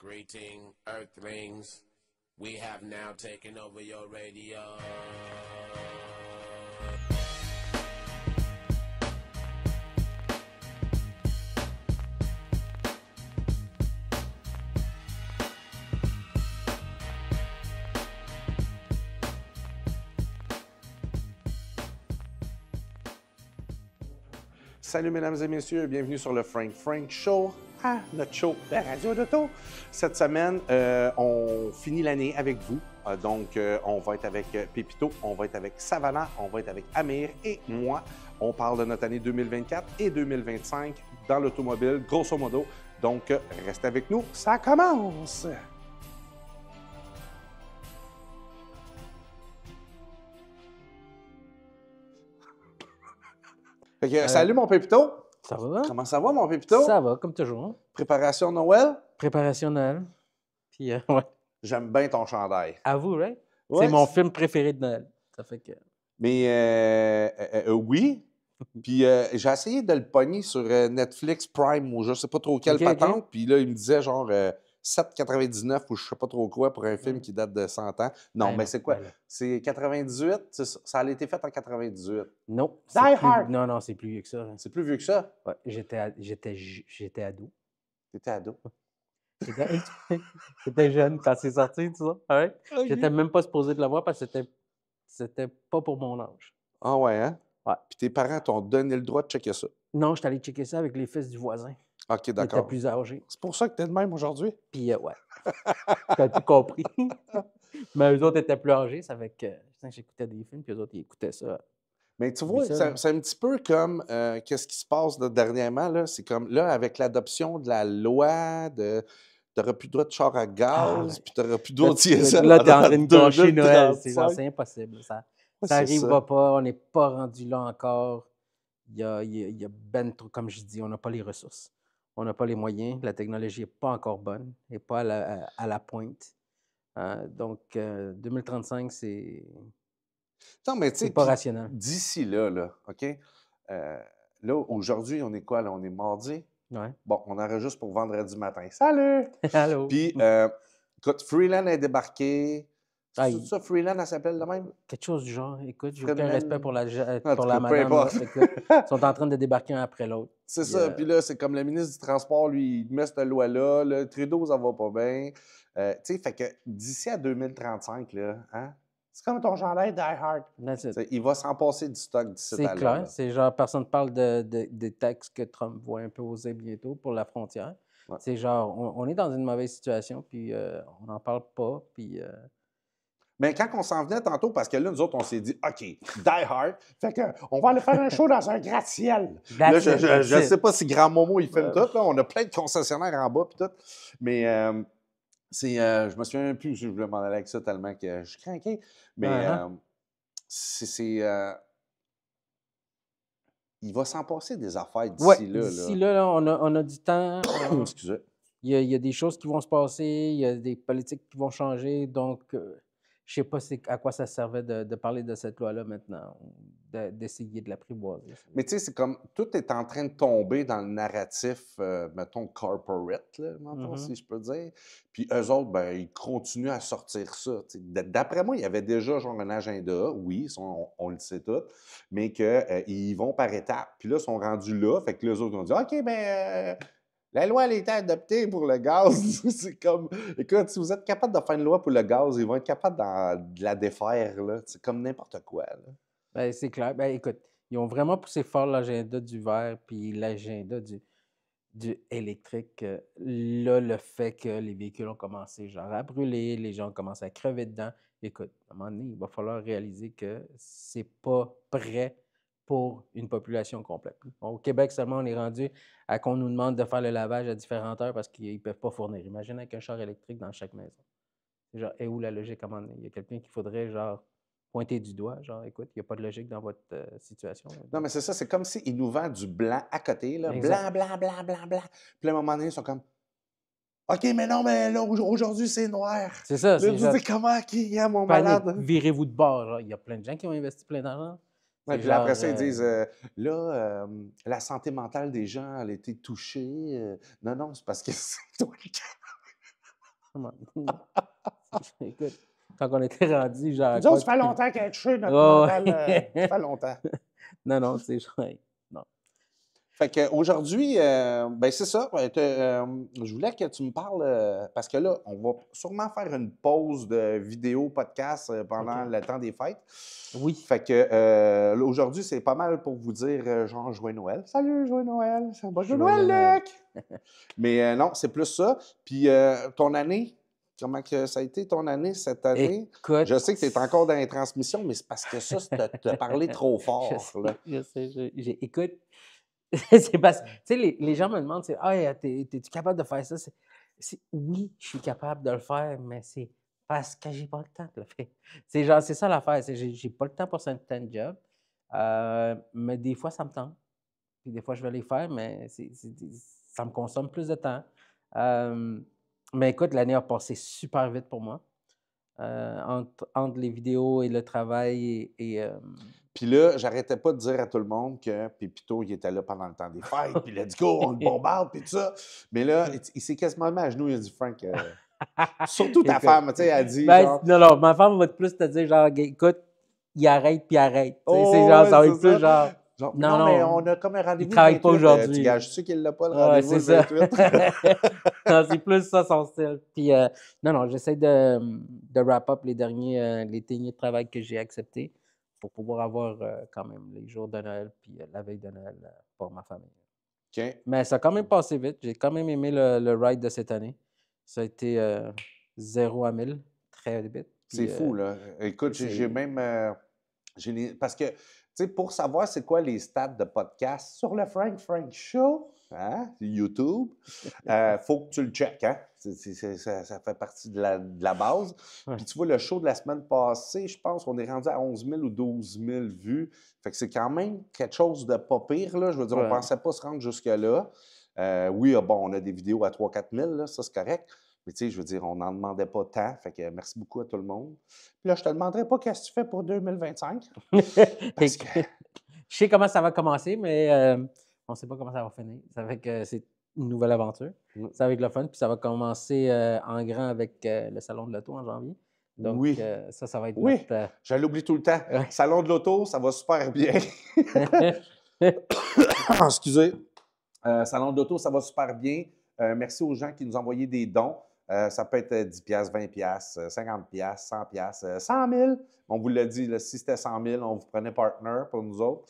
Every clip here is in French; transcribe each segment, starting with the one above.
Greeting, Earthlings. We have now taken over your radio. Salut mesdames et messieurs, bienvenue sur le Frank Show, notre show de radio d'auto. Cette semaine, on finit l'année avec vous. On va être avec Pépito, on va être avec Savannah, on va être avec Amir et moi. On parle de notre année 2024 et 2025 dans l'automobile, grosso modo. Donc, restez avec nous, ça commence! Salut mon Pépito! Ça va? Comment ça va mon Pépito? Ça va, comme toujours. Préparation Noël? Préparation Noël. Puis, ouais. J'aime bien ton chandail. À vous, right? Ouais, c'est mon film préféré de Noël. Ça fait que... Mais oui. Puis j'ai essayé de le pogner sur Netflix Prime ou je sais pas trop quelle patente. Puis là, il me disait genre 7,99 ou je sais pas trop quoi pour un film qui date de 100 ans. Non, mais c'est quoi? C'est 98? Ça a été fait en 98. Non. Die Hard! Non, non, c'est plus vieux que ça. C'est plus vieux que ça? Ouais, j'étais ado. T'étais ado? J'étais jeune quand c'est sorti, tu vois. Ouais. Okay. J'étais même pas supposé de le voir parce que c'était pas pour mon âge. Ah ouais, hein? Ouais. Puis tes parents t'ont donné le droit de checker ça? Non, j'étais allé checker ça avec les fils du voisin. OK, d'accord. Ils étaient plus âgés. C'est pour ça que t'es de même aujourd'hui? Puis, ouais. T'as tout compris. Mais eux autres étaient plus âgés, ça fait que j'écoutais des films, puis eux autres, ils écoutaient ça. Mais tu vois, c'est un petit peu comme qu'est-ce qui se passe là, dernièrement. Là, c'est comme là, avec l'adoption de la loi de t'auras plus le droit de char à gaz, puis t'auras plus le droit de diesel. Là, t'es en train de gâcher Noël. C'est impossible. Ça n'arrivera pas. On n'est pas rendu là encore. Il y a ben trop, comme je dis, on n'a pas les ressources. On n'a pas les moyens. La technologie n'est pas encore bonne, n'est pas à la pointe. Donc, 2035, c'est... Non, mais tu sais, pas rationnel. D'ici là, OK? Là, aujourd'hui, on est quoi? Là? On est mardi? Ouais. Bon, on enregistre pour vendredi matin. Salut! Allô! Puis, écoute, Freeland est débarqué. C'est tout ça, Freeland, elle s'appelle de même? Quelque chose du genre. Écoute, j'ai aucun respect pour la peu madame. Importe. Écoute, ils sont en train de débarquer un après l'autre. C'est ça. Puis là, c'est comme le ministre du Transport, lui, il met cette loi-là. Là, Trudeau, ça va pas bien. Tu sais, fait que d'ici à 2035, là, hein? C'est comme ton chandail Die Hard. Il va s'en passer du stock d'ici à là. C'est clair. C'est genre, personne ne parle des taxes que Trump va imposer bientôt pour la frontière. Ouais. C'est genre, on est dans une mauvaise situation, puis on n'en parle pas, puis... Mais quand on s'en venait tantôt, parce que là, nous autres, on s'est dit, OK, Die Hard, fait qu'on va aller faire un show dans un gratte-ciel. Là, je ne sais pas si Grand Momo, il filme tout. Là, on a plein de concessionnaires en bas, puis tout. Mais je me souviens plus, je voulais m'en aller avec ça tellement que je suis craqué. Mais il va s'en passer des affaires d'ici là. D'ici là, on a du temps. Excusez. Il y a des choses qui vont se passer, il y a des politiques qui vont changer, donc... je ne sais pas à quoi ça servait de parler de cette loi-là maintenant, d'essayer de l'apprivoiser. Mais tu sais, c'est comme tout est en train de tomber dans le narratif, mettons, corporate, là, si je peux dire. Puis eux autres, ben, ils continuent à sortir ça. D'après moi, il y avait déjà genre un agenda, oui, on le sait tout, mais qu'ils vont par étapes. Puis là, ils sont rendus là, fait que les autres ont dit, OK, ben... la loi, elle a été adoptée pour le gaz. C'est comme, écoute, si vous êtes capable de faire une loi pour le gaz, ils vont être capables de la défaire, là. C'est comme n'importe quoi, là. Ben, c'est clair. Ben, écoute, ils ont vraiment poussé fort l'agenda du vert puis l'agenda du électrique. Là, le fait que les véhicules ont commencé genre à brûler, les gens ont commencé à crever dedans. Écoute, à un moment donné, il va falloir réaliser que c'est pas prêt pour une population complète. Au Québec seulement, on est rendu à qu'on nous demande de faire le lavage à différentes heures parce qu'ils ne peuvent pas fournir. Imagine avec un char électrique dans chaque maison. Genre, et où la logique à un moment donné? Il y a quelqu'un qu'il faudrait, genre, pointer du doigt. Genre, écoute, il n'y a pas de logique dans votre situation. Non, mais c'est ça. C'est comme s'ils nous vendent du blanc à côté, là. Exact. Blanc, blanc, blanc, blanc, blanc. Puis à un moment donné, ils sont comme... OK, mais non, mais là, aujourd'hui, c'est noir. C'est ça. Là, c'est comment qui est mon malade? Virez-vous de bord. Il y a plein de gens qui ont investi plein d'argent. Ouais, puis après ça, ils disent, la santé mentale des gens, elle a été touchée. Non, c'est parce que c'est toi qui... come on. Écoute, quand on était rendu, genre. Nous autres, ça fait longtemps qu'elle a touché notre Oh, mental. Ça fait longtemps. Non, c'est genre. Non. Fait qu'aujourd'hui, ben c'est ça. Je voulais que tu me parles, parce que là, on va sûrement faire une pause de vidéo podcast pendant OK. le temps des fêtes. Oui. Fait que là, aujourd'hui, c'est pas mal pour vous dire genre joyeux Noël. Salut, joyeux Noël. Joyeux Noël, Noël. Luc! Mais non, c'est plus ça. Puis ton année, comment que ça a été ton année cette année? Écoute. Je sais que tu es encore dans les transmissions, mais c'est parce que ça, t'as parlé trop fort. Là. Je sais. Écoute, c'est parce que, tu sais, les gens me demandent, ah, t'es-tu capable de faire ça? Oui, je suis capable de le faire, mais c'est parce que j'ai pas le temps de le faire. C'est genre, c'est ça l'affaire, j'ai pas le temps pour certains jobs, mais des fois, ça me tente. Puis des fois, je vais les faire, mais ça me consomme plus de temps. Mais écoute, l'année a passé super vite pour moi. Entre les vidéos et le travail Puis là, j'arrêtais pas de dire à tout le monde que Pépito, il était là pendant le temps des fêtes, puis let's go, on le bombarde, puis tout ça. Mais là, il s'est quasiment mis à genoux, il a dit, Frank, surtout ta femme, tu sais, elle a dit, genre... Non, ma femme va plus te dire, genre, écoute, il arrête, puis arrête. Oh, c'est genre, ouais, ça va c'est être plus ça. genre... Genre, Non, non, mais on a comme un rendez-vous il travaille le pas 28. aujourd'hui. Tu gages-tu qu'il l'a pas, le Ouais, rendez-vous le c'est ça. 28? Non, c'est plus ça son style. Puis, non, j'essaie de wrap up les derniers de travail que j'ai acceptés pour pouvoir avoir quand même les jours de Noël puis la veille de Noël pour ma famille. OK. Mais ça a quand même passé vite. J'ai quand même aimé le ride de cette année. Ça a été 0 à 1000, très vite. C'est fou, là. Écoute, j'ai même... parce que, tu sais, pour savoir c'est quoi les stats de podcast sur le Frank Show, hein, YouTube, faut que tu le checkes, hein? Ça fait partie de la base. Ouais. Puis tu vois, le show de la semaine passée, je pense qu'on est rendu à 11 000 ou 12 000 vues. Fait que c'est quand même quelque chose de pas pire, là. Je veux dire, on pensait pas se rendre jusque-là. Oui, bon, on a des vidéos à 3 000 4 000, là, ça c'est correct. Mais tu sais, je veux dire, on n'en demandait pas tant. Fait que merci beaucoup à tout le monde. Puis là, je te demanderai pas qu'est-ce que tu fais pour 2025. Parce que... Je sais comment ça va commencer, mais on ne sait pas comment ça va finir. Ça fait que c'est une nouvelle aventure. Ça va être le fun. Puis ça va commencer en grand avec le Salon de l'Auto en janvier. Donc, oui. Ça va être notre... je l'oublie tout le temps. Salon de l'Auto, ça va super bien. Excusez. Salon de l'Auto, ça va super bien. Merci aux gens qui nous ont envoyé des dons. Ça peut être 10 $, 20 $, 50 $, 100 $, 100 000. On vous l'a dit, là, si c'était 100 000, on vous prenait partner pour nous autres.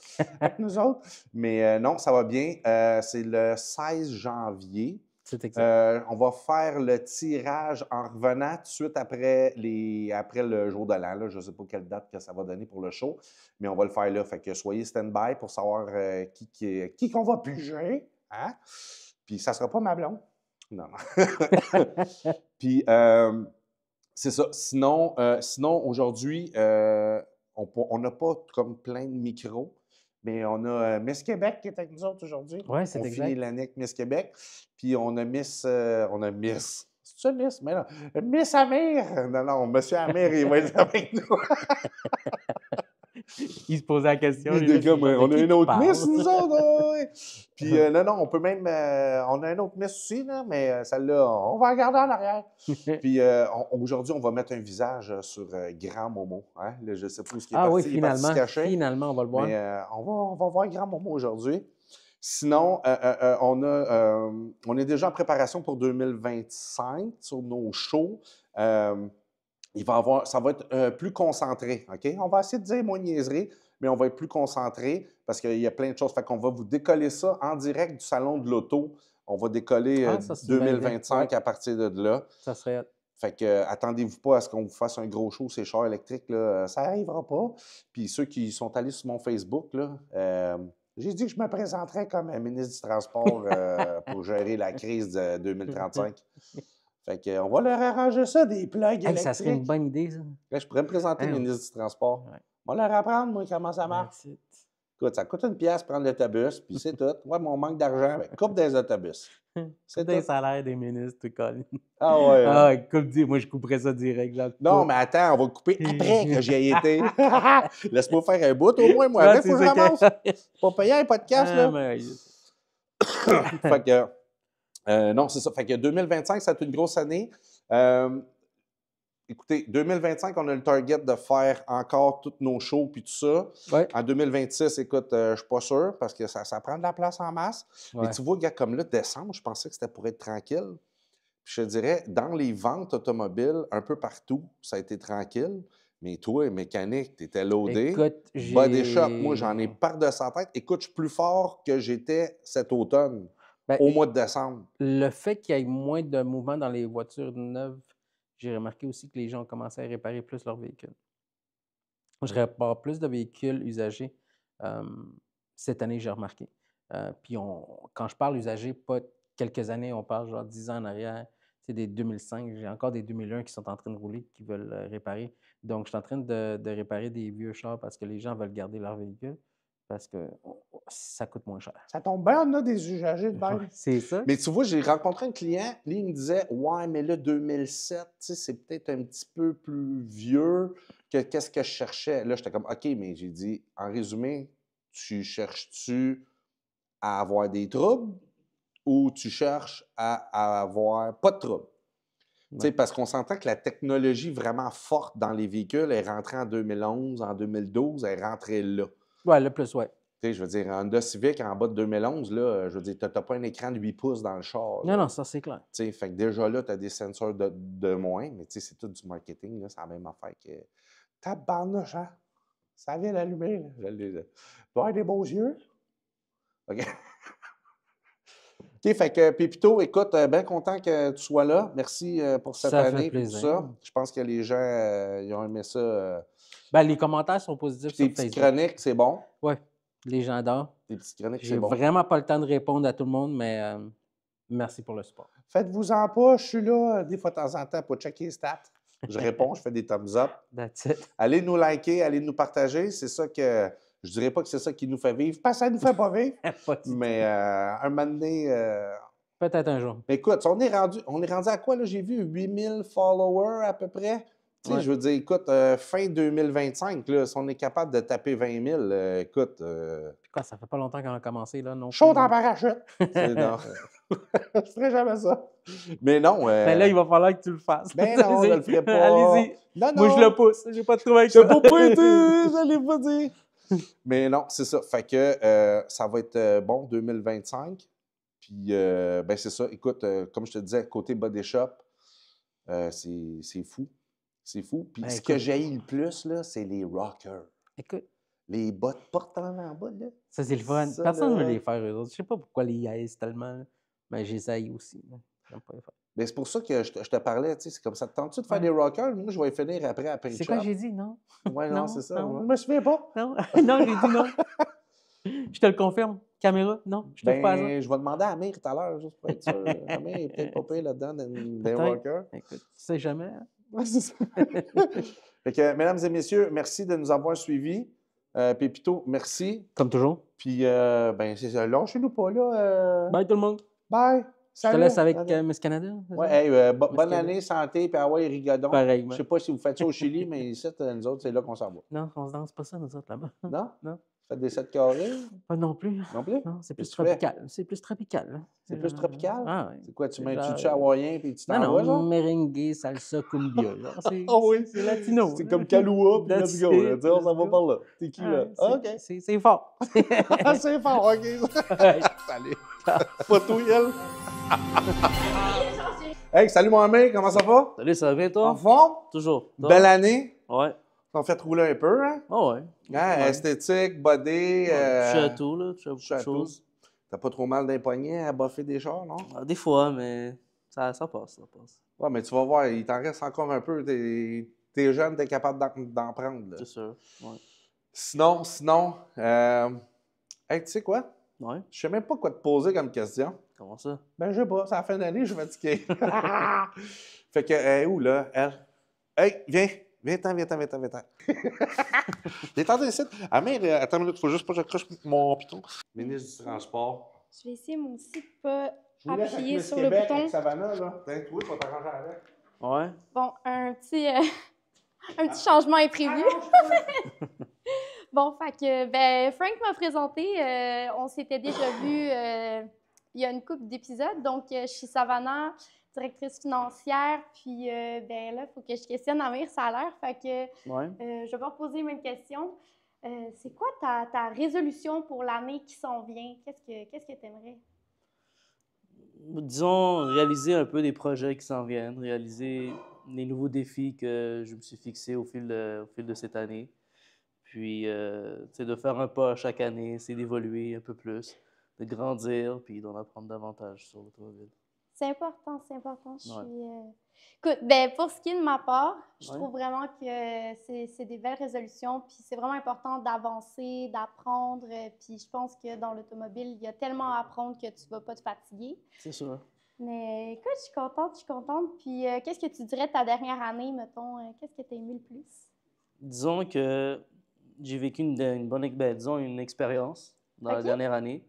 Mais non, ça va bien. C'est le 16 janvier. C'est exact. On va faire le tirage en revenant tout de suite après le jour de l'an. Là. Je ne sais pas quelle date que ça va donner pour le show, mais on va le faire là. Fait que soyez stand-by pour savoir qui qu'on va piger. Hein? Puis ça ne sera pas ma blonde. Non. Puis, c'est ça. Sinon aujourd'hui, on n'a pas comme plein de micros, mais on a Miss Québec qui est avec nous autres aujourd'hui. Oui, c'est exact. On finit l'année avec Miss Québec. Puis on a Miss... C'est ça, Miss? Mais non. Miss Amir! Non, Monsieur Amir, il va être avec nous. Il se posait la question. On a une autre Miss, nous autres. Ouais. Puis non, on peut même... on a une autre Miss aussi, là, mais celle-là, on va la garder en arrière. Puis aujourd'hui, on va mettre un visage sur Grand Momo. Hein? Là, je ne sais pas où ce qui est parti. Oui, il est parti se cacher. Finalement, on va le voir. Mais on va voir Grand Momo aujourd'hui. Sinon, on est déjà en préparation pour 2025 sur nos shows. Ça va être plus concentré, OK? On va essayer de dire moins niaiserie, mais on va être plus concentré parce qu'il y a plein de choses. Fait qu'on va vous décoller ça en direct du Salon de l'Auto. On va décoller 2025 à partir de là. Ça serait... Fait que attendez-vous pas à ce qu'on vous fasse un gros show, ces chars électriques, là. Ça n'arrivera pas. Puis ceux qui sont allés sur mon Facebook, là, j'ai dit que je me présenterais comme ministre du Transport pour gérer la crise de 2035. Fait qu'on va leur arranger ça, des plugs électriques. Ça serait une bonne idée, ça. Là, je pourrais me présenter ministre du Transport. Ouais. On va leur apprendre, moi, comment ça marche. Écoute, ça coûte 1 pièce prendre l'autobus, puis c'est tout. Ouais, mon manque d'argent, ben, coupe des autobus. C'est des salaires des ministres, Colin. Ah ouais. Ah, moi, je couperais ça direct. Là. Non, mais attends, on va le couper après que j'y ai été. Laisse-moi faire un bout au moins, moi. Il faut que je ramasse. Pas payer un podcast, là. Mais... Fait que, Non, c'est ça. Fait que 2025, ça va être une grosse année. Écoutez, 2025, on a le target de faire encore tous nos shows puis tout ça. Ouais. En 2026, écoute, je suis pas sûr parce que ça prend de la place en masse. Ouais. Mais tu vois, gars, comme là, décembre, je pensais que c'était pour être tranquille. Puis je te dirais, dans les ventes automobiles, un peu partout, ça a été tranquille. Mais toi, mécanique, tu étais loadé. Écoute, Body shop, moi, j'en ai par-dessus la tête. Écoute, je suis plus fort que j'étais cet automne, Ben, au mois de décembre. le fait qu'il y ait moins de mouvement dans les voitures neuves, j'ai remarqué aussi que les gens ont commencé à réparer plus leurs véhicules. Je répare plus de véhicules usagés cette année, j'ai remarqué. Puis quand je parle usagés, pas quelques années, on parle genre 10 ans en arrière. C'est des 2005, j'ai encore des 2001 qui sont en train de rouler, qui veulent réparer. Donc, je suis en train de réparer des vieux chars parce que les gens veulent garder leur véhicule parce que ça coûte moins cher. Ça tombe bien, on a des usagers de même. C'est ça. Mais tu vois, j'ai rencontré un client, lui, il me disait « Ouais, mais là, 2007, tu sais, c'est peut-être un petit peu plus vieux que qu'est-ce que je cherchais. » Là, j'étais comme « OK, mais j'ai dit, en résumé, tu cherches-tu à avoir des troubles ou tu cherches à avoir pas de troubles? Tu sais, Ouais. parce qu'on s'entend que la technologie vraiment forte dans les véhicules est rentrée en 2011, en 2012, elle est rentrée là. Ouais, le plus, ouais. Tu sais, je veux dire, un Honda Civic en bas de 2011, là, je veux dire, tu n'as pas un écran de 8 pouces dans le char. Non, là. non, ça, c'est clair. Tu sais, fait que déjà là, tu as des sensors de moins, mais tu sais, c'est tout du marketing, là, c'est la même affaire que. Tabarnouche, hein? Ça vient d'allumer, là. Tu dois avoir des beaux yeux. OK. OK, fait que Pépito, écoute, bien content que tu sois là. Merci pour cette Ça fait année et tout plaisir. ça. Je pense que les gens, ils ont aimé ça. Ben, les commentaires sont positifs Puis tes sur petites Facebook. chroniques, c'est bon. Ouais, les gens adorent. Tes petites chroniques, J'ai c'est bon. vraiment pas le temps de répondre à tout le monde, mais merci pour le support. Faites-vous-en pas, je suis là des fois de temps en temps pour checker les stats. Je réponds, je fais des thumbs up. That's it. Allez nous liker, allez nous partager. C'est ça que. Je dirais pas que c'est ça qui nous fait vivre, parce que ça nous fait pas vivre. Pas du tout. Mais un moment donné. Peut-être un jour. Mais écoute, on est rendu à quoi, là? J'ai vu 8000 followers à peu près. Tu sais, Ouais. je veux dire, écoute, fin 2025, là, si on est capable de taper 20 000, écoute. Puis quoi, ça fait pas longtemps qu'on a commencé, là, non? Chaud plus, en là. parachute! C'est non. Je ferai jamais ça. Mais non. Ben là, il va falloir que tu le fasses. Ben non, je le ferai pas. Allez-y. Non, non. Moi, je le pousse. J'ai pas de trouble avec Je ça. peux pas été, je l'ai pas dit. Mais non, c'est ça. Fait que ça va être bon 2025. Puis, ben c'est ça. Écoute, comme je te disais, côté Body Shop, c'est fou. C'est fou. Puis Ben, ce que écoute. j'haïs le plus, là, c'est les rockers. Écoute, Les bottes portant en bas, là. ça, c'est le fun. Ça, Personne ne là. veut les faire, eux autres. Je sais pas pourquoi les haïssent tellement, là. Mais je les haïs aussi, là. J'aime pas les faire. Mais c'est pour ça que je te parlais, tu sais, c'est comme ça. Tentes-tu de faire Ouais. des rockers? Moi, je vais y finir après C'est quoi que j'ai dit, non? Ouais, non, Non, c'est ça. non. Je me souviens pas. Non, non, j'ai dit non. Je te le confirme. Caméra, non, je te fais pas ça. Ben, je vais demander à Amir tout à l'heure, juste pour être sûr. Amir est peut-être pas payé là-dedans des Peut-être. rockers. Écoute, tu sais jamais. Hein? Ouais, c'est ça. Fait que, mesdames et messieurs, merci de nous avoir suivis. Pépito, merci. Comme toujours. Puis, ben, c'est ça. Lâchez-nous pas, là. Bye tout le monde. Bye. Je te Salut. laisse avec Miss Canada. c'est Ouais, ça? hey, bonne Canada. année, santé, puis Hawaii, rigodon. Pareillement. Je sais pas si vous faites ça au Chili, mais ici, nous autres, c'est là qu'on s'en va. Non, on se danse pas ça, nous autres, là-bas. Non? Non. Faites des 7 carrés? Pas non plus. Non plus? Non, c'est plus Qu'est-ce que tu fais? tropical. C'est plus tropical. Là. C'est plus tropical? Ah, oui. C'est quoi, tu mets Genre, tu hawaïen, puis tu t'en Non, vas, non, genre? merengue, salsa, cumbia. Genre, c'est, Ah oui? c'est latino. C'est là. comme Kahlua, puis That's let's go. Là. it, Tu sais, on s'en let's va go. par là. T'es qui, là? Ouais, Ah, OK. c'est fort. Ah, c'est fort, OK. Ouais. Salut. Photo, elle. Hey, salut, mon ami, comment ça va? Salut, ça va bien, toi? En forme? Toujours. Toi? Belle année. Ouais. On fait rouler un peu, hein? Ah ouais. Hein, Ouais. esthétique, body. Je suis à tout, là. Je suis à beaucoup touche à de tout. choses. T'as pas trop mal d'un poignet à boffer des chars, non? Ah, des fois, mais ça passe, ça passe. Ouais, mais tu vas voir, il t'en reste encore un peu. T'es jeune, t'es capable d'en prendre. Là. C'est sûr. Ouais. Sinon, hey, tu sais quoi? Ouais. Je sais même pas quoi te poser comme question. Comment ça? Ben, je sais pas, c'est la fin d'année, je suis fatigué. Fait que, elle est où, là, elle? Hey, viens! Viens-t'en. Viens-t'en ici. Amir, attends une minute, faut juste pas que j'accroche mon piton. Ministre du Transport. Je vais essayer moi aussi de pas Je vous laisse avec appuyer Miss sur Québec, le bouton. avec Savannah, là. Tiens, toi, tu vas t'arranger avec. Ouais. Bon, un petit changement imprévu. Bon, fait que, ben, Frank m'a présenté. On s'était déjà vu il y a une couple d'épisodes. Donc, je suis Savannah, directrice financière. Puis, ben là, il faut que je questionne Amir, ça a l'air. Fait que Ouais. je vais reposer les mêmes questions. C'est quoi ta résolution pour l'année qui s'en vient? Qu'est-ce que tu aimerais? Disons, réaliser un peu des projets qui s'en viennent, réaliser les nouveaux défis que je me suis fixés au fil de cette année. Puis, c'est de faire un pas chaque année, c'est d'évoluer un peu plus, de grandir, puis d'en apprendre davantage sur l'automobile. C'est important, c'est important. Je Ouais. suis. Écoute, ben, pour ce qui est de ma part, je Ouais. trouve vraiment que c'est des belles résolutions, puis c'est vraiment important d'avancer, d'apprendre. Puis je pense que dans l'automobile, il y a tellement à apprendre que tu ne vas pas te fatiguer. C'est sûr. Mais écoute, je suis contente, je suis contente. Puis qu'est-ce que tu dirais de ta dernière année, mettons? Qu'est-ce que tu as aimé le plus? Disons que j'ai vécu une bonne disons une expérience dans la Ok. dernière année.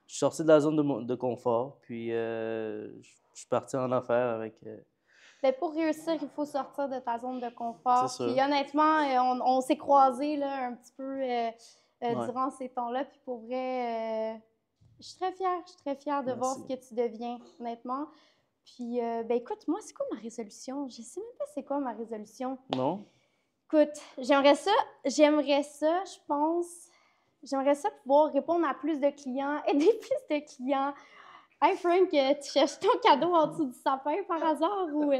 Je suis sorti de la zone de confort, puis je suis parti en affaires avec... Ben, pour réussir, il faut sortir de ta zone de confort. C'est Puis sûr. honnêtement, on s'est croisés là, un petit peu Ouais. durant ces temps-là. Puis pour vrai, je suis très fière. Je suis très fière de voir ce Merci. que tu deviens, honnêtement. Puis, ben écoute, moi, c'est quoi ma résolution? Je sais même pas c'est quoi ma résolution. Non? Écoute, j'aimerais ça, je pense. J'aimerais ça pouvoir répondre à plus de clients, aider plus de clients. Hey Frank, tu cherches ton cadeau en dessous du sapin par hasard ou...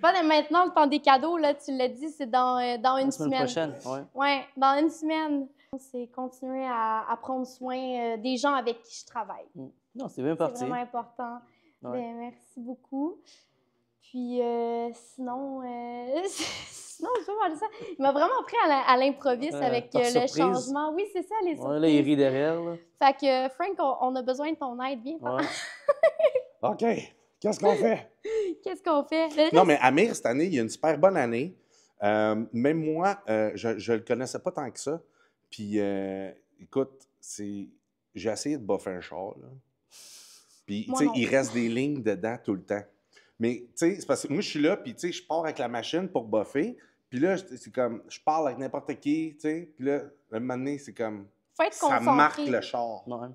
Pas de maintenant le temps des cadeaux, là, tu l'as dit, c'est dans une La semaine semaine. prochaine, ouais. Oui, dans une semaine. C'est continuer à prendre soin des gens avec qui je travaille. Non, c'est bien C'est parti. vraiment important. Ouais. Ben, merci beaucoup. Puis sinon, sinon, je peux parler ça. Il m'a vraiment pris à l'improviste avec par le surprise. changement. Oui, c'est ça, les surprises. Ouais, là, il rit derrière, là. Fait que, Frank, on a besoin de ton aide. Viens, Ouais. OK. Qu'est-ce qu'on fait? Qu'est-ce qu'on fait? Non, mais Amir, cette année, il y a une super bonne année. Même moi, je ne le connaissais pas tant que ça. Puis, écoute, j'ai essayé de buffer un char, là. Puis, tu Moi sais, non. il reste des lignes dedans tout le temps. Mais, tu sais, c'est parce que moi, je suis là, puis, tu sais, je pars avec la machine pour buffer. Puis là, c'est comme, je parle avec n'importe qui, tu sais. Puis là, un moment donné, c'est comme, Faut être ça concentré. marque le char. Ouais.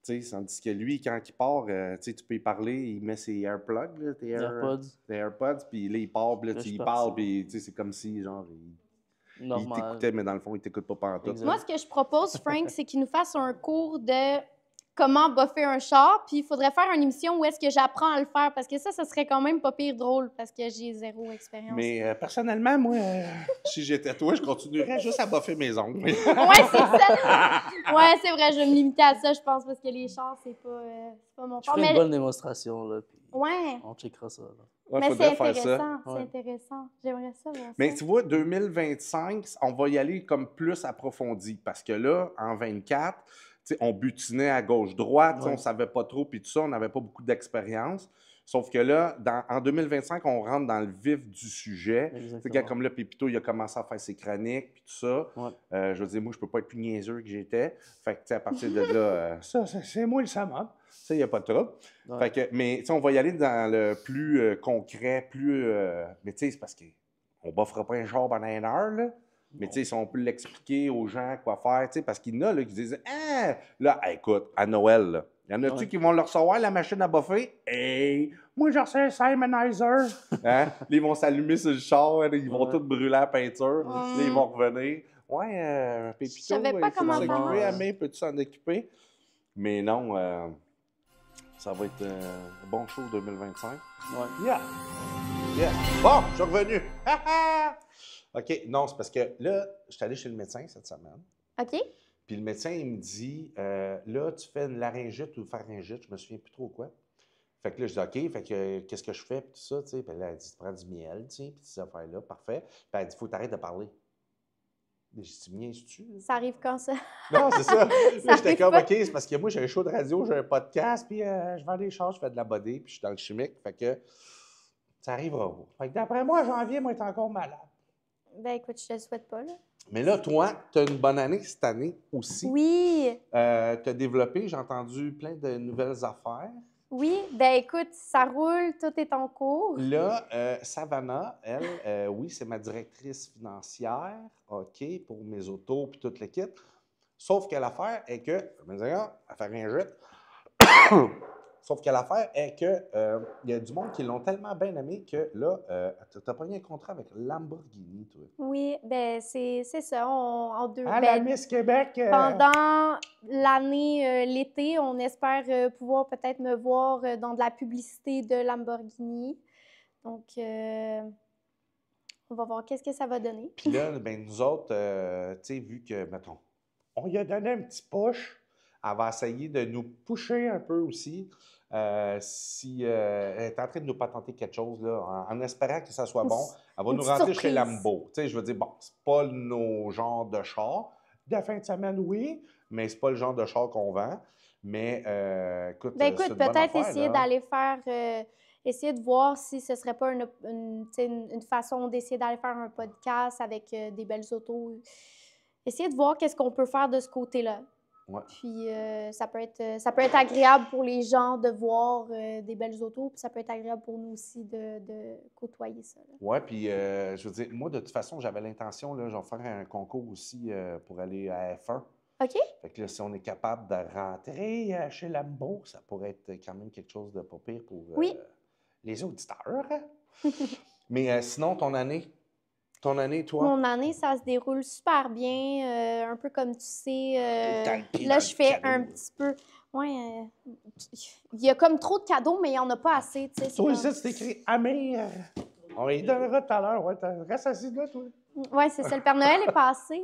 Tu sais, tandis que lui, quand il part, tu sais, tu peux y parler, il met ses AirPlugs, là, Les AirPods, tes AirPods, puis là, il part, puis là, Là, tu je y suis parles, parti. puis tu sais, c'est comme si, genre, il normal. t'écoutait, mais dans le fond, il t'écoute pas pantoute. Exact. Moi, ce que je propose, Frank, c'est qu'il nous fasse un cours de comment buffer un char, puis il faudrait faire une émission où est-ce que j'apprends à le faire, parce que ça serait quand même pas pire drôle, parce que j'ai zéro expérience. Mais personnellement, moi, si j'étais toi, je continuerais juste à buffer mes ongles. Ouais, c'est ça. Ouais, c'est vrai, je vais me limiter à ça, je pense, parce que les chars, c'est pas mon Je fort. ferai Mais une bonne démonstration, là, puis ouais, on checkera ça, là. Ouais, mais c'est faudrait faire intéressant, ça. c'est Ouais. intéressant. J'aimerais ça voir Mais ça. tu vois, 2025, on va y aller comme plus approfondi, parce que là, en 24, tu sais, on butinait à gauche-droite, tu sais, Ouais. on savait pas trop, puis tout ça, on n'avait pas beaucoup d'expérience. Sauf que là, en 2025, on rentre dans le vif du sujet. Tu sais, Exactement. quand comme là, Pépito, il a commencé à faire ses chroniques, puis tout ça. Ouais. Je veux dire, moi, je peux pas être plus niaiseux que j'étais. Fait que, tu sais, à partir de là, ça, c'est moi le summum. Ça, il n'y a pas de trouble. Ouais. Fait que, mais, tu sais, on va y aller dans le plus concret, plus... mais, tu sais, c'est parce qu'on ne buffera pas un char pendant une heure, là. Mais, tu sais, si on peut l'expliquer aux gens quoi faire, tu sais, parce qu'il y en a, là, qui disent « Ah! » Là, hey, écoute, à Noël, là, il y en a-tu Ouais. qui vont leur recevoir la machine à buffer? Hey! Moi, j'ai reçu un Simonizer! Hein? Là, ils vont s'allumer sur le char, là, ils vont Ouais. tout brûler la peinture. Ouais. Là, ils vont revenir. Ouais, Pépito, Je savais pas il faut comment s'occuper, faire. Amé, peux-tu s'en occuper? Mais non, ça va être un bon show 2025. Ouais. Yeah! Yeah! Bon, je suis revenu! OK, non, c'est parce que là, je suis allé chez le médecin cette semaine. OK? Puis le médecin, il me dit, là, tu fais une laryngite ou une pharyngite, je me souviens plus trop quoi. Fait que là, je dis, OK, fait que qu'est-ce que je fais, puis tout ça, tu sais. Puis là, elle dit, tu prends du miel, tu sais, puis ces affaires-là, parfait. Puis elle dit, faut t'arrêter de parler. Mais je dis, viens-tu? Ça arrive quand ça? Non, c'est ça. Là, j'étais arrive comme, pas. OK, c'est parce que moi, j'ai un show de radio, j'ai un podcast, puis je vends des choses, je fais de la body, puis je suis dans le chimique. Fait que ça arrivera. Fait que d'après moi, janvier, moi, être encore malade. Ben écoute, je te le souhaite pas, là. Mais là, toi, tu as une bonne année cette année aussi. Oui! Tu as développé, j'ai entendu, plein de nouvelles affaires. Oui, ben écoute, ça roule, tout est en cours. Là, Savannah, elle, oui, c'est ma directrice financière, OK, pour mes autos puis toute l'équipe. Sauf que l'affaire est que, je me disais, à faire un jet. Sauf que l'affaire est que il y a du monde qui l'ont tellement bien aimé que là, tu as pogné un contrat avec Lamborghini, toi. Oui, ben c'est ça. Ah, la Ben, Miss Québec! pendant l'année, l'été, on espère pouvoir peut-être me voir dans de la publicité de Lamborghini. Donc, on va voir qu'est-ce que ça va donner. Puis là, ben, nous autres, tu sais, vu que, mettons, on lui a donné un petit push, elle va essayer de nous pusher un peu aussi. Si elle est en train de nous patenter quelque chose, là, en espérant que ça soit bon, elle va Une nous petite rentrer chez surprise. Lambo. Tu sais, je veux dire, bon, c'est pas nos genres de chars. De fin de semaine, oui, mais c'est pas le genre de char qu'on vend. Mais, écoute, Ben c'est écoute, une bonne peut-être affaire, essayer là. d'aller faire, essayer de voir si ce serait pas tu sais, une façon d'essayer d'aller faire un podcast avec des belles autos. Essayer de voir qu'est-ce qu'on peut faire de ce côté-là. Ouais. Puis ça peut être agréable pour les gens de voir des belles autos, puis ça peut être agréable pour nous aussi de côtoyer ça. Là. Oui, puis je veux dire, moi, de toute façon, j'avais l'intention, là, je vais faire un concours aussi pour aller à F1. OK? Fait que là, si on est capable de rentrer chez Lambo, ça pourrait être quand même quelque chose de pas pire pour Oui. les auditeurs. Mais sinon, ton année, toi? Mon année, ça se déroule super bien, un peu comme tu sais. T'as le pied Là, dans je le fais cadeau. un petit peu. Ouais, il y a comme trop de cadeaux, mais il n'y en a pas assez. Tu sais, c'est Toi, comme- ici, c'est écrit Amir. On lui donnera tout à l'heure. Ouais, reste assis là, toi. Ouais, c'est ça. Le Père Noël est passé.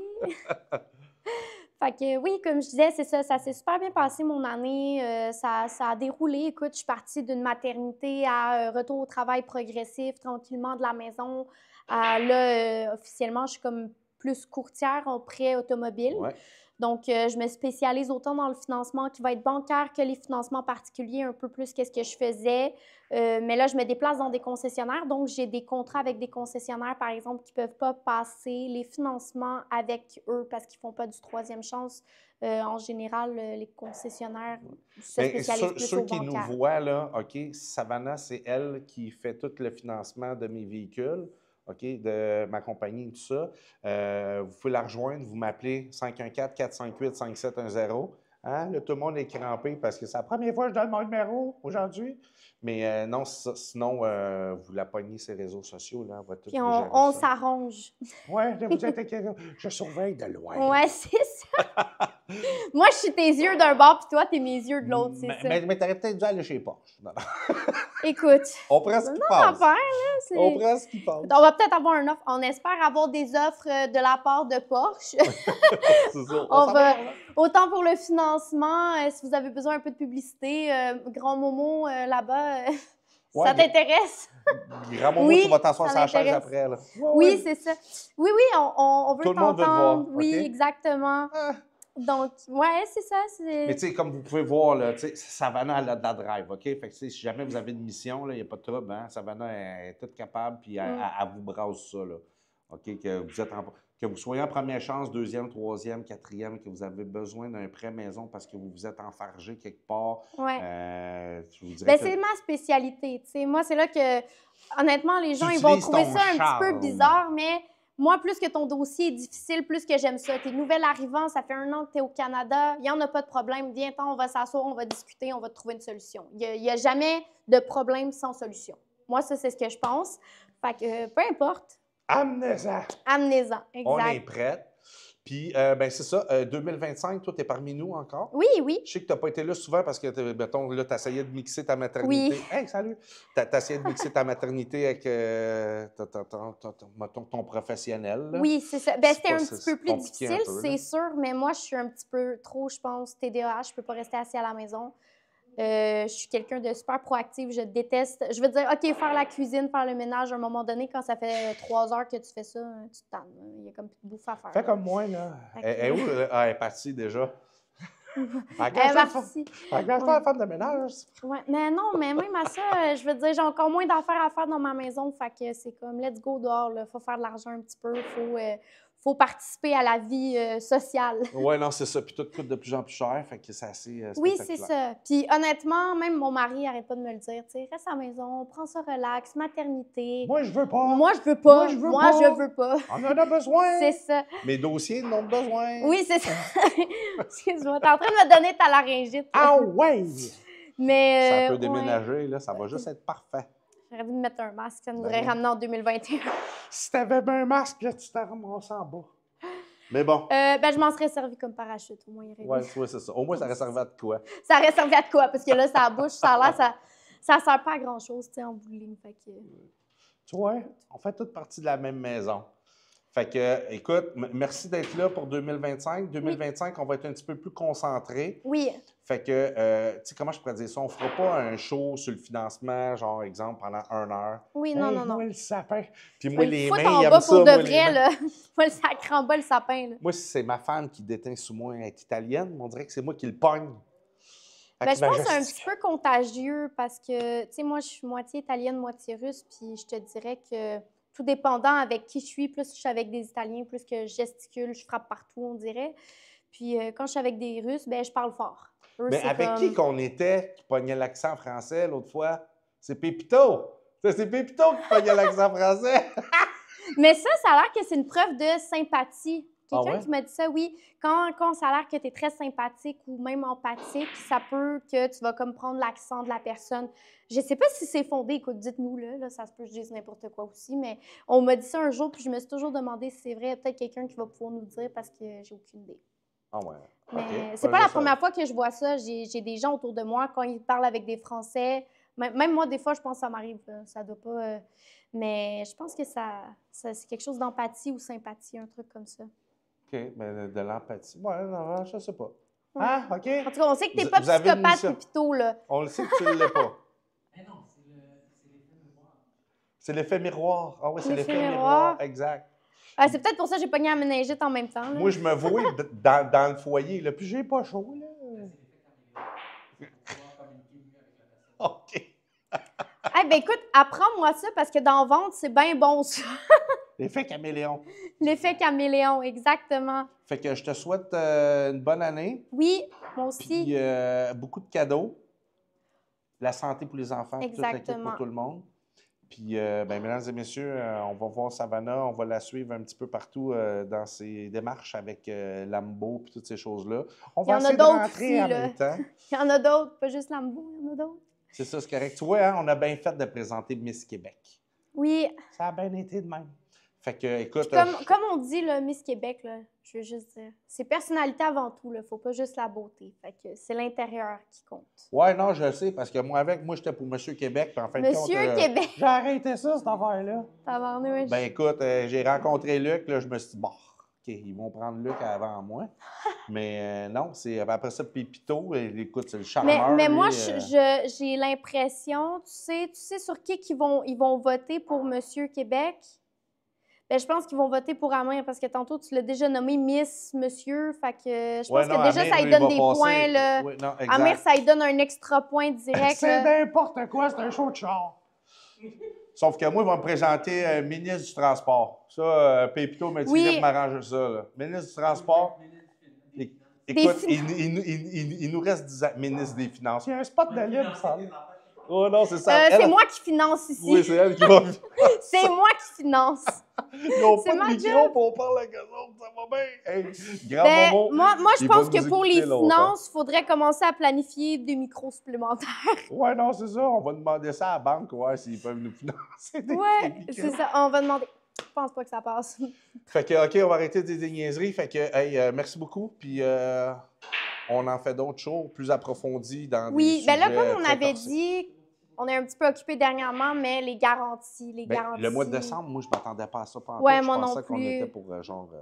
Fait que oui, comme je disais, c'est ça. Ça s'est super bien passé mon année. Ça a déroulé. Écoute, je suis partie d'une maternité à retour au travail progressif, tranquillement de la maison. Là, officiellement, je suis comme plus courtière en prêt automobile. Ouais. Donc, je me spécialise autant dans le financement qui va être bancaire que les financements particuliers, un peu plus qu'est-ce que je faisais. Mais là, je me déplace dans des concessionnaires. Donc, j'ai des contrats avec des concessionnaires, par exemple, qui ne peuvent pas passer les financements avec eux parce qu'ils ne font pas du troisième chance. En général, les concessionnaires se Mais spécialisent plus ceux au qui nous bancaire. voient, là, OK, Savannah, c'est elle qui fait tout le financement de mes véhicules, OK, de ma compagnie et tout ça. Vous pouvez la rejoindre, vous m'appelez 514-458-5710. Hein? Là, tout le monde est crampé parce que c'est la première fois que je donne mon numéro aujourd'hui. Mais non, sinon, vous la pognez sur les réseaux sociaux, là, on va tout Puis vous gérer on ça. s'arrange. Ouais, ne vous inquiétez pas, je surveille de loin. Ouais, c'est ça. Moi, je suis tes yeux d'un bord, puis toi, t'es mes yeux de l'autre, c'est ça. Mais t'aurais peut-être dû aller chez Porsche. Non, non. Écoute, On prend ce qui non, passe. affaire, là, c'est... On prend ce qui passe. On va peut-être avoir une offre. On espère avoir des offres de la part de Porsche. C'est ça. On s'en va- là. Autant pour le financement, si vous avez besoin un peu de publicité, Grand Momo là-bas, Ouais, ça t'intéresse? Grand Momo, Oui, tu vas t'asseoir ça sur la chaise m'intéresse. après. Là. Oui, c'est ça. Oui, on veut Tout le monde veut te voir, t'entendre. Oui, OK? exactement. Ah. Donc, ouais, c'est ça. Mais tu sais, comme vous pouvez voir, là, tu sais, Savannah, elle a de la drive, OK? Fait que tu sais, si jamais vous avez une mission, il n'y a pas de trouble, hein? Savannah est toute capable, puis elle vous brasse ça, là. OK? Que vous soyez en première chance, deuxième, troisième, quatrième, que vous avez besoin d'un prêt maison parce que vous vous êtes enfargé quelque part. Ouais. Je vous dirais Ben, c'est ma spécialité. Tu sais. Moi, c'est là que, honnêtement, les gens Tu ils vont utilises trouver ton ça un petit peu charme. bizarre, mais moi, plus que ton dossier est difficile, plus que j'aime ça. T'es nouvel arrivant, ça fait 1 an que tu es au Canada, il n'y en a pas de problème. Viens-t'en, on va s'asseoir, on va discuter, on va te trouver une solution. Il n'y a jamais de problème sans solution. Moi, ça, c'est ce que je pense. Fait que, peu importe, Amenez-en! amenez-en. On est Exact. prêt. Puis, ben c'est ça, 2025, toi, tu es parmi nous encore. Oui, oui. Je sais que tu n'as pas été là souvent parce que, mettons, là, tu essayais de mixer ta maternité. Oui. Hey, salut! Tu essayé de mixer ta maternité avec mettons, ton professionnel. Là. Oui, c'est ça. Ben, C'est c'était pas- un c'est petit peu plus compliqué un difficile, peu, là. c'est sûr, mais moi, je suis un petit peu trop, je pense, TDAH. Je peux pas rester assis à la maison. Je suis quelqu'un de super proactif. Je déteste. Je veux dire, OK, faire la cuisine, faire le ménage, à un moment donné, quand ça fait 3 heures que tu fais ça, tu te tannes. Il y a comme plus de bouffe à faire. Fais comme moi, là. Fait que- Elle est où? Là? Ah, elle est partie déjà. Merci. Engage-toi la femme de ménage. Ouais, mais non, mais même à ça, je veux dire, j'ai encore moins d'affaires à faire dans ma maison. Fait que c'est comme, let's go dehors, là. Faut faire de l'argent un petit peu. faut participer à la vie sociale. Ouais, non, c'est ça. Puis tout coûte de plus en plus cher, fait que c'est assez Oui, c'est spectaculaire. ça. Puis honnêtement, même mon mari arrête pas de me le dire, tu sais, reste à la maison, prends ça relax, maternité. Moi, je veux pas. Moi, je veux pas. Moi, je veux Moi, pas. je veux pas. On en a besoin. C'est ça. Mes dossiers n'ont besoin. Oui, c'est ça. Excuse-moi, t'es en train de me donner ta laryngite. Ah ouais! Mais, Ça peut ouais. déménager, là, ça va juste être parfait. J'aurais dû me mettre un masque, ça nous Ben aurait oui. ramené en 2021. Si t'avais bien un masque, là, tu t'es ramassé en bas. Mais bon, Ben, je m'en serais servi comme parachute, au moins. Il aurait ouais, tu vois, c'est ça. Au moins, ça aurait servi à de quoi? Ça aurait servi à de quoi? Parce que là, ça bouche, ça a l'air, ça sert pas à grand-chose, tu sais, en bout de ligne. Fait que... Tu vois, on fait toute partie de la même maison. Fait que, écoute, merci d'être là pour 2025. 2025, on va être un petit peu plus concentré. Oui, Fait que, tu sais, comment je pourrais dire ça? On fera pas un show sur le financement, genre, exemple, pendant 1 heure. oui, non, Hey, non, non. moi, le sapin. Puis Faut moi, le les foutre mains, en ils bas aiment ça. pour de moi, les vrai, mains. là. Faut le sacrer en bas, le sapin, là. Moi, si c'est ma femme qui déteint sous moi, elle est italienne, mais on dirait que c'est moi qui le pogne. Ben, Avec je ma pense que c'est un gestion. petit peu contagieux parce que, tu sais, moi, je suis moitié italienne, moitié russe, puis je te dirais que tout dépendant avec qui je suis, plus je suis avec des Italiens, plus que je gesticule, je frappe partout, on dirait. Puis quand je suis avec des Russes, ben je parle fort. Eux, Mais c'est avec qui comme- qu'on était qui pognait l'accent français l'autre fois? C'est Pépito! C'est Pépito qui pognait l'accent français! Mais ça a l'air que c'est une preuve de sympathie. Quelqu'un Ah ouais? qui m'a dit ça, oui. Quand ça a l'air que tu es très sympathique ou même empathique, ça peut que tu vas comme prendre l'accent de la personne. Je sais pas si c'est fondé, écoute, dites-nous là, ça se peut que je dise n'importe quoi aussi, mais on m'a dit ça un jour, puis je me suis toujours demandé si c'est vrai. Peut-être quelqu'un qui va pouvoir nous dire parce que j'ai aucune idée. Ah ouais. Mais OK. c'est Ouais, pas je la sais. première fois que je vois ça. J'ai des gens autour de moi, quand ils parlent avec des Français, même moi, des fois, je pense que ça m'arrive. Ça doit pas... mais je pense que c'est quelque chose d'empathie ou sympathie, un truc comme ça. OK, mais de l'empathie. Ouais, non, je sais pas. Ah, OK. En tout cas, on sait que t'es Vous- pas vous avez une psychopathe, mission. Pépito, là. On le sait que tu ne l'es pas. C'est l'effet miroir. Ah oui, c'est L'effet l'effet miroir. miroir. Exact. C'est peut-être pour ça que j'ai pogné la méningite en même temps. Là. Moi, je me vois dans le foyer, là, puis j'ai pas chaud, là. OK. Ben écoute, apprends-moi ça parce que dans Vente, c'est bien bon, ça. L'effet caméléon. L'effet caméléon, exactement. Fait que je te souhaite une bonne année, Oui, moi aussi. puis beaucoup de cadeaux, la santé pour les enfants, puis toute l'équipe Exactement. pour tout le monde. Puis, ben, mesdames et messieurs, on va voir Savannah, on va la suivre un petit peu partout dans ses démarches avec Lambo puis toutes ces choses-là. On Il y va en a essayer de d'autres rentrer aussi, en là. même temps. Il y en a d'autres, pas juste Lambeau, il y en a d'autres. C'est ça, c'est correct. Tu vois, hein, on a bien fait de présenter Miss Québec. Oui, Ça a bien été de même. Fait que, écoute, comme on dit, là, Miss Québec, là, je veux juste dire, c'est personnalité avant tout, là, faut pas juste la beauté. Fait que c'est l'intérieur qui compte. ouais, non, je le sais, parce que moi, j'étais pour Monsieur Québec, puis en fin de compte, Monsieur Québec, j'ai arrêté ça, cette affaire-là. tabarnouche. Ben écoute, j'ai rencontré Luc, là, je me suis dit, bon, OK, ils vont prendre Luc avant moi. Mais non, c'est après ça, Pépito, écoute, c'est le charmeur. Mais moi, lui, j'ai l'impression, tu sais sur qui ils vont voter pour Monsieur Québec? Ben, je pense qu'ils vont voter pour Amir parce que tantôt, tu l'as déjà nommé Miss Monsieur. Fait que je pense ouais, non, que déjà, Amir, ça lui lui, donne va des passer. points. Là. Oui, non, exact. Amir, ça lui donne un extra point direct. C'est Là. n'importe quoi, c'est un show de char. Sauf que moi, il va me présenter ministre du Transport. Ça, Pépito m'a dit Oui. qu'il m'arrange ça. Là. Ministre du Transport. Écoute, il nous reste 10 ans. Ministre des Finances. Il y a un spot de libre, ça. Oh non, c'est ça. C'est moi qui finance ici. Oui, c'est elle qui va. C'est moi qui finance. Ils n'ont C'est pas de ma micro job. pour parler avec eux autres, ça va bien. Hey, grand Ben, Momo, moi, je il va pense que nous pour les écouter longtemps. finances, il faudrait commencer à planifier des micros supplémentaires. Ouais, non, c'est ça. On va demander ça à la banque, ouais, s'ils peuvent nous financer des Ouais, micros. c'est ça. On va demander. Je pense pas que ça passe. Fait que, OK, on va arrêter des niaiseries. Fait que, hey, merci beaucoup. Puis, on en fait d'autres choses plus approfondies dans Oui, des ben là, sujets comme on très avait corsés. dit, on est un petit peu occupé dernièrement, mais les garanties, Ben, le mois de décembre, moi, je m'attendais pas à ça pendant Ouais, tout. moi Je non pensais qu'on plus. était pour,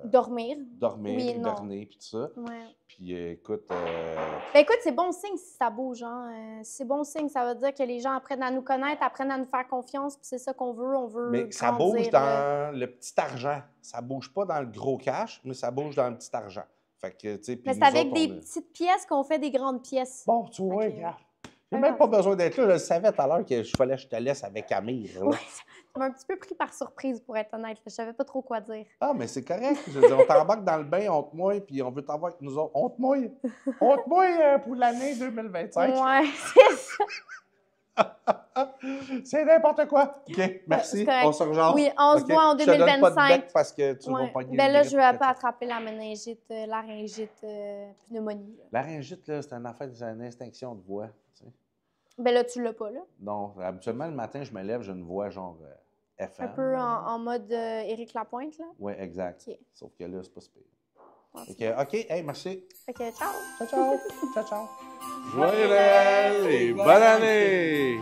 Dormir. dormir, Oui, non. hiberner, puis tout ça. Ouais. Puis, écoute, Ben écoute, c'est bon signe si ça bouge. Hein. C'est bon signe, ça veut dire que les gens apprennent à nous connaître, apprennent à nous faire confiance, puis c'est ça qu'on veut. On veut mais ça grandir, bouge là. dans le petit argent. Ça bouge pas dans le gros cash, mais ça bouge dans le petit argent. Fait que, tu sais, puis Mais c'est nous avec autres, des on est- petites pièces qu'on fait des grandes pièces. Bon, tu vois, Ok. regarde. J'ai même pas besoin d'être là. Je le savais tout à l'heure qu'il fallait que je te laisse avec Amir. Là. Ouais, ça m'a un petit peu pris par surprise, pour être honnête. Je savais pas trop quoi dire. Ah, mais c'est correct. Je veux dire, on t'embarque dans le bain, on te mouille, puis on veut t'avoir avec nous autres. On te mouille. On te mouille pour l'année 2025. Ouais, c'est ça. C'est n'importe quoi. OK, merci. c'est correct. On se rejoint. Oui, on se voit en Je te donne pas de 2025. bec parce que tu vas Ouais. pogner Ben une là, grippe je vais peut-être. pas attraper la méningite, laryngite, pneumonie. Là. Laryngite, là, c'est un affaire, c'est une extinction de voix. Tu sais. Ben là, tu l'as pas, là. Non, habituellement, le matin, je me lève, j'ai une voix genre FM. Un peu en mode Éric Lapointe, là. Oui, exact. OK. Sauf que là, c'est pas si pire. Ouais, Fait que, OK, hey, merci. Fait que ciao! Ciao, ciao. Ciao, ciao. Joyeux Noël et bonne année!